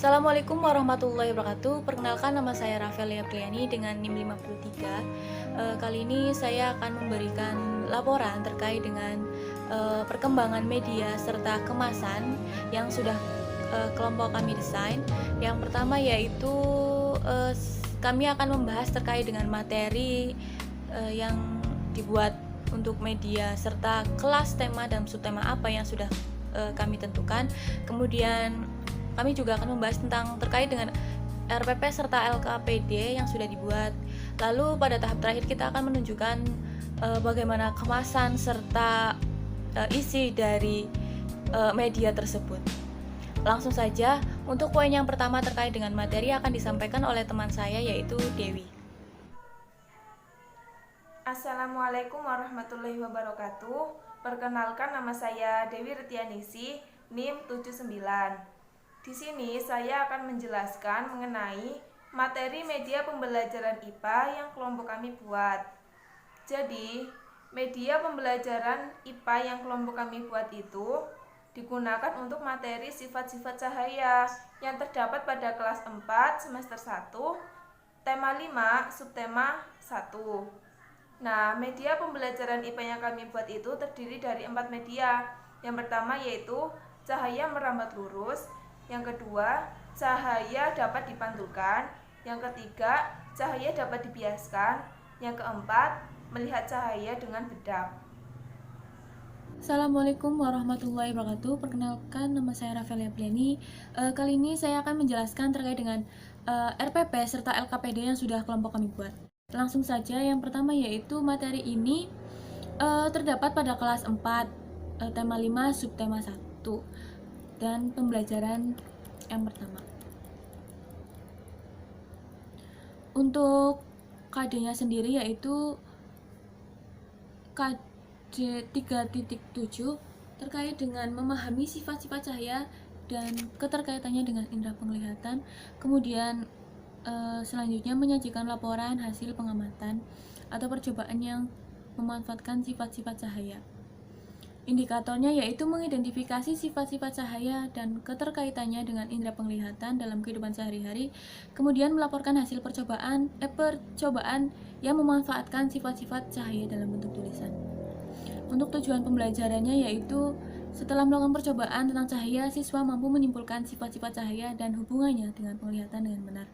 Assalamualaikum warahmatullahi wabarakatuh. Perkenalkan, nama saya Rafelia Priani dengan NIM 53. Kali ini saya akan memberikan laporan terkait dengan perkembangan media serta kemasan yang sudah kelompok kami desain. Yang pertama yaitu kami akan membahas terkait dengan materi yang dibuat untuk media serta kelas, tema, dan subtema apa yang sudah kami tentukan. Kemudian kami juga akan membahas tentang terkait dengan RPP serta LKPD yang sudah dibuat. Lalu pada tahap terakhir kita akan menunjukkan bagaimana kemasan serta isi dari media tersebut. Langsung saja, untuk poin yang pertama terkait dengan materi akan disampaikan oleh teman saya yaitu Dewi. Assalamualaikum warahmatullahi wabarakatuh. Perkenalkan, nama saya Dewi Retianisi, NIM 79. Di sini saya akan menjelaskan mengenai materi media pembelajaran IPA yang kelompok kami buat. Jadi, media pembelajaran IPA yang kelompok kami buat itu digunakan untuk materi sifat-sifat cahaya yang terdapat pada kelas 4 semester 1, tema 5, subtema 1. Nah, media pembelajaran IPA yang kami buat itu terdiri dari 4 media. Yang pertama yaitu cahaya merambat lurus, yang kedua cahaya dapat dipantulkan, yang ketiga cahaya dapat dibiaskan, yang keempat melihat cahaya dengan bedak. Assalamualaikum warahmatullahi wabarakatuh. Perkenalkan, nama saya Rafelia Priani. Kali ini saya akan menjelaskan terkait dengan RPP serta LKPD yang sudah kelompok kami buat. Langsung saja, yang pertama yaitu materi ini terdapat pada kelas 4, tema 5, subtema 1, dan pembelajaran yang pertama. Untuk KD-nya sendiri yaitu KD 3.7 terkait dengan memahami sifat-sifat cahaya dan keterkaitannya dengan indera penglihatan. Kemudian selanjutnya menyajikan laporan hasil pengamatan atau percobaan yang memanfaatkan sifat-sifat cahaya. Indikatornya yaitu mengidentifikasi sifat-sifat cahaya dan keterkaitannya dengan indera penglihatan dalam kehidupan sehari-hari, kemudian melaporkan hasil percobaan yang memanfaatkan sifat-sifat cahaya dalam bentuk tulisan. Untuk tujuan pembelajarannya yaitu setelah melakukan percobaan tentang cahaya, siswa mampu menyimpulkan sifat-sifat cahaya dan hubungannya dengan penglihatan dengan benar.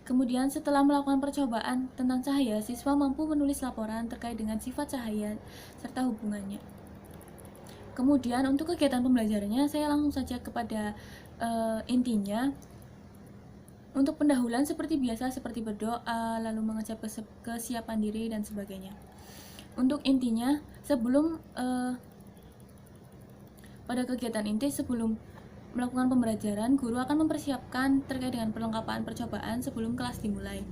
Kemudian setelah melakukan percobaan tentang cahaya, siswa mampu menulis laporan terkait dengan sifat cahaya serta hubungannya. Kemudian untuk kegiatan pembelajarannya saya langsung saja kepada intinya. Untuk pendahuluan seperti biasa, seperti berdoa, lalu mengecap kesiapan diri dan sebagainya. Untuk intinya, sebelum pada kegiatan inti, sebelum melakukan pembelajaran, guru akan mempersiapkan terkait dengan perlengkapan percobaan sebelum kelas dimulai.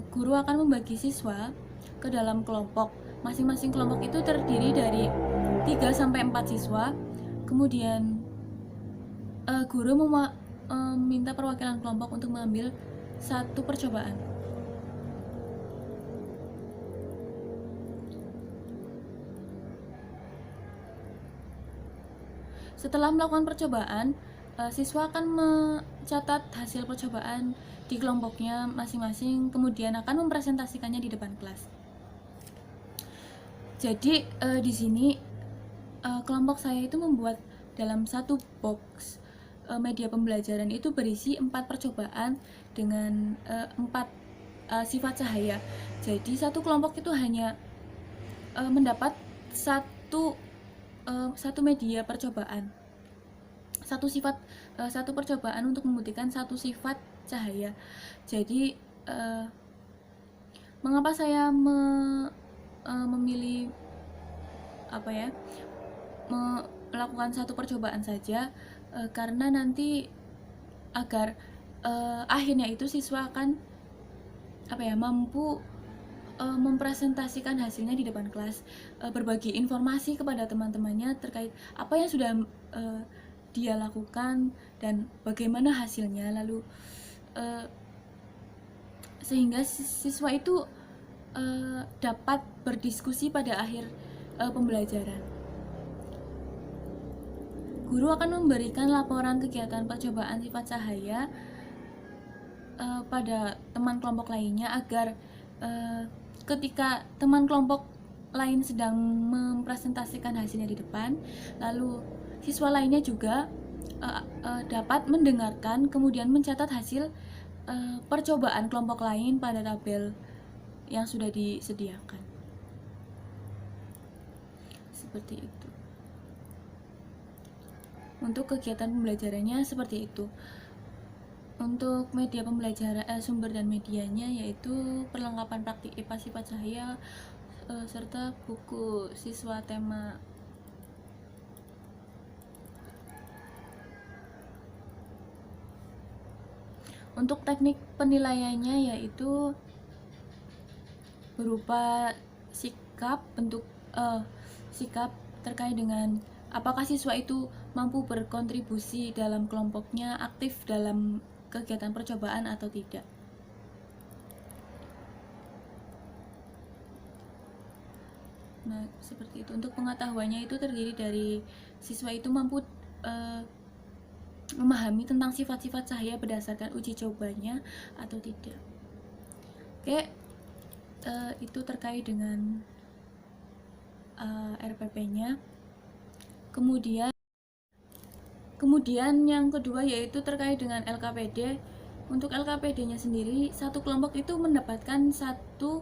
Guru akan membagi siswa ke dalam kelompok. Masing-masing kelompok itu terdiri dari 3-4 siswa. Kemudian guru meminta perwakilan kelompok untuk mengambil satu percobaan. Setelah melakukan percobaan, siswa akan mencatat hasil percobaan di kelompoknya masing-masing, kemudian akan mempresentasikannya di depan kelas. Jadi di sini kelompok saya itu membuat dalam satu box media pembelajaran itu berisi 4 percobaan dengan 4 sifat cahaya. Jadi satu kelompok itu hanya mendapat satu media percobaan, satu percobaan untuk membuktikan satu sifat cahaya. Jadi mengapa saya memilih melakukan satu percobaan saja, karena nanti agar akhirnya itu siswa akan mampu mempresentasikan hasilnya di depan kelas, berbagi informasi kepada teman-temannya terkait apa yang sudah dia lakukan dan bagaimana hasilnya, lalu sehingga siswa itu dapat berdiskusi pada akhir pembelajaran. Guru akan memberikan laporan kegiatan percobaan sifat cahaya pada teman kelompok lainnya agar ketika teman kelompok lain sedang mempresentasikan hasilnya di depan, lalu siswa lainnya juga dapat mendengarkan kemudian mencatat hasil percobaan kelompok lain pada tabel yang sudah disediakan. Seperti itu. Untuk kegiatan pembelajarannya seperti itu. Untuk media pembelajaran sumber dan medianya yaitu perlengkapan praktik IPA sifat cahaya serta buku siswa tema. Untuk teknik penilaiannya yaitu berupa sikap sikap terkait dengan apakah siswa itu mampu berkontribusi dalam kelompoknya, aktif dalam kegiatan percobaan atau tidak. Nah, seperti itu. Untuk pengetahuannya itu terdiri dari siswa itu mampu memahami tentang sifat-sifat cahaya berdasarkan uji cobanya atau tidak. Oke, itu terkait dengan RPP-nya. Kemudian yang kedua yaitu terkait dengan LKPD. Untuk LKPD-nya sendiri, satu kelompok itu mendapatkan satu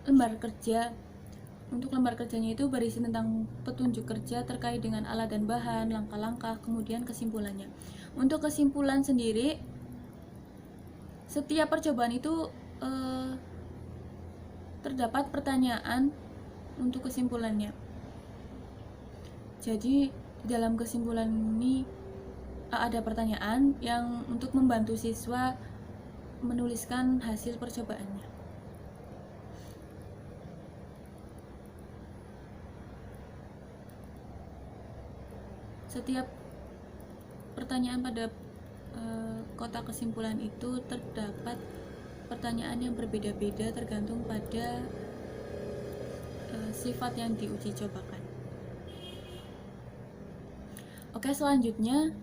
lembar kerja. Untuk lembar kerjanya itu berisi tentang petunjuk kerja terkait dengan alat dan bahan, langkah-langkah, kemudian kesimpulannya. Untuk kesimpulan sendiri, setiap percobaan itu terdapat pertanyaan untuk kesimpulannya. Jadi dalam kesimpulan ini ada pertanyaan yang untuk membantu siswa menuliskan hasil percobaannya. Setiap pertanyaan pada kotak kesimpulan itu terdapat pertanyaan yang berbeda-beda tergantung pada sifat yang diuji cobakan. Oke, selanjutnya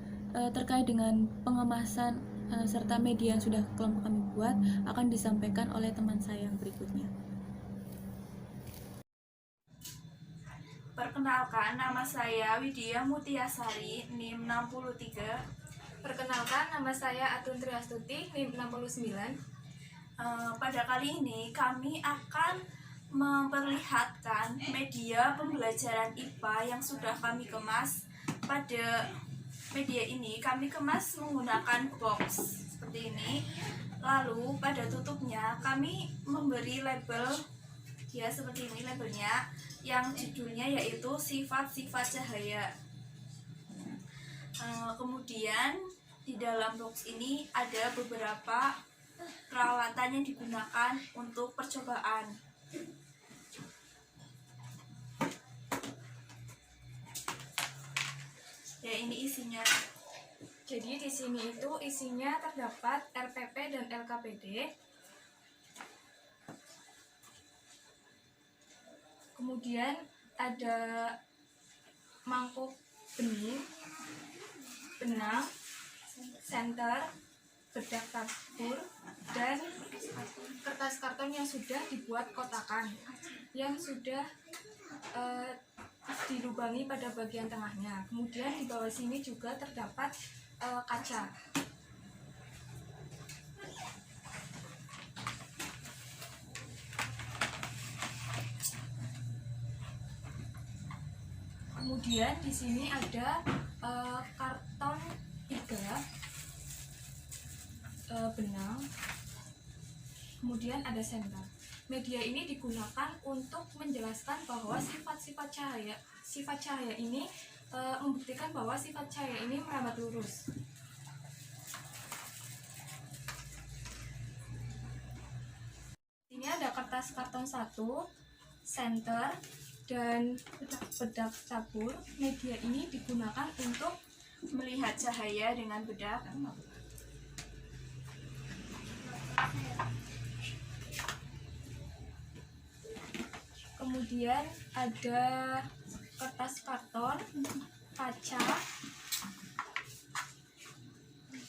terkait dengan pengemasan serta media yang sudah kelompok kami buat akan disampaikan oleh teman saya yang berikutnya. Perkenalkan, nama saya Widya Mutiasari, NIM 63. Perkenalkan, nama saya Atun Triastuti, NIM 69. Pada kali ini kami akan memperlihatkan media pembelajaran IPA yang sudah kami kemas. Pada media ini kami kemas menggunakan box seperti ini. Lalu pada tutupnya kami memberi label, ya seperti ini labelnya, yang judulnya yaitu sifat-sifat cahaya. Kemudian di dalam box ini ada beberapa peralatan yang digunakan untuk percobaan. Ya, ini isinya. Jadi di sini itu isinya terdapat RPP dan LKPD. Kemudian ada mangkuk benih, benang, senter, bedak tabur, dan kertas karton yang sudah dibuat kotakan, yang sudah dilubangi pada bagian tengahnya. Kemudian di bawah sini juga terdapat kaca. Kemudian di sini ada karton 3, benang, kemudian ada senter. Media ini digunakan untuk menjelaskan bahwa sifat cahaya ini membuktikan bahwa sifat cahaya ini merambat lurus. Ini ada kertas karton 1, senter, dan bedak tabur. Media ini digunakan untuk Melihat cahaya dengan bedak. kemudian ada kertas karton kaca,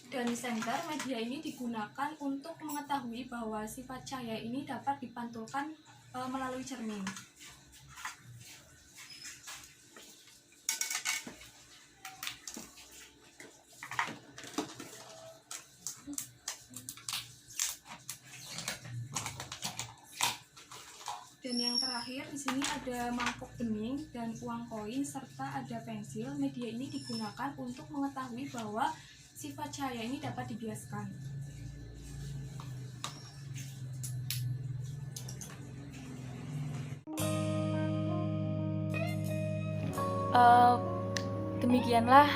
dan senter. Media ini digunakan untuk mengetahui bahwa sifat cahaya ini dapat dipantulkan melalui cermin. Dan yang terakhir, di sini ada mangkok bening dan uang koin serta ada pensil. Media ini digunakan untuk mengetahui bahwa sifat cahaya ini dapat dibiaskan. Demikianlah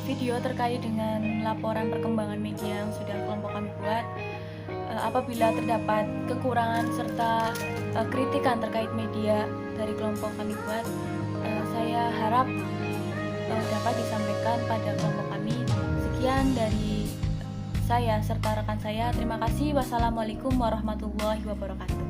video terkait dengan laporan perkembangan media yang sudah kelompok kami buat. Apabila terdapat kekurangan serta kritikan terkait media dari kelompok kami buat, saya harap dapat disampaikan pada kelompok kami. Sekian dari saya serta rekan saya. Terima kasih. Wassalamualaikum warahmatullahi wabarakatuh.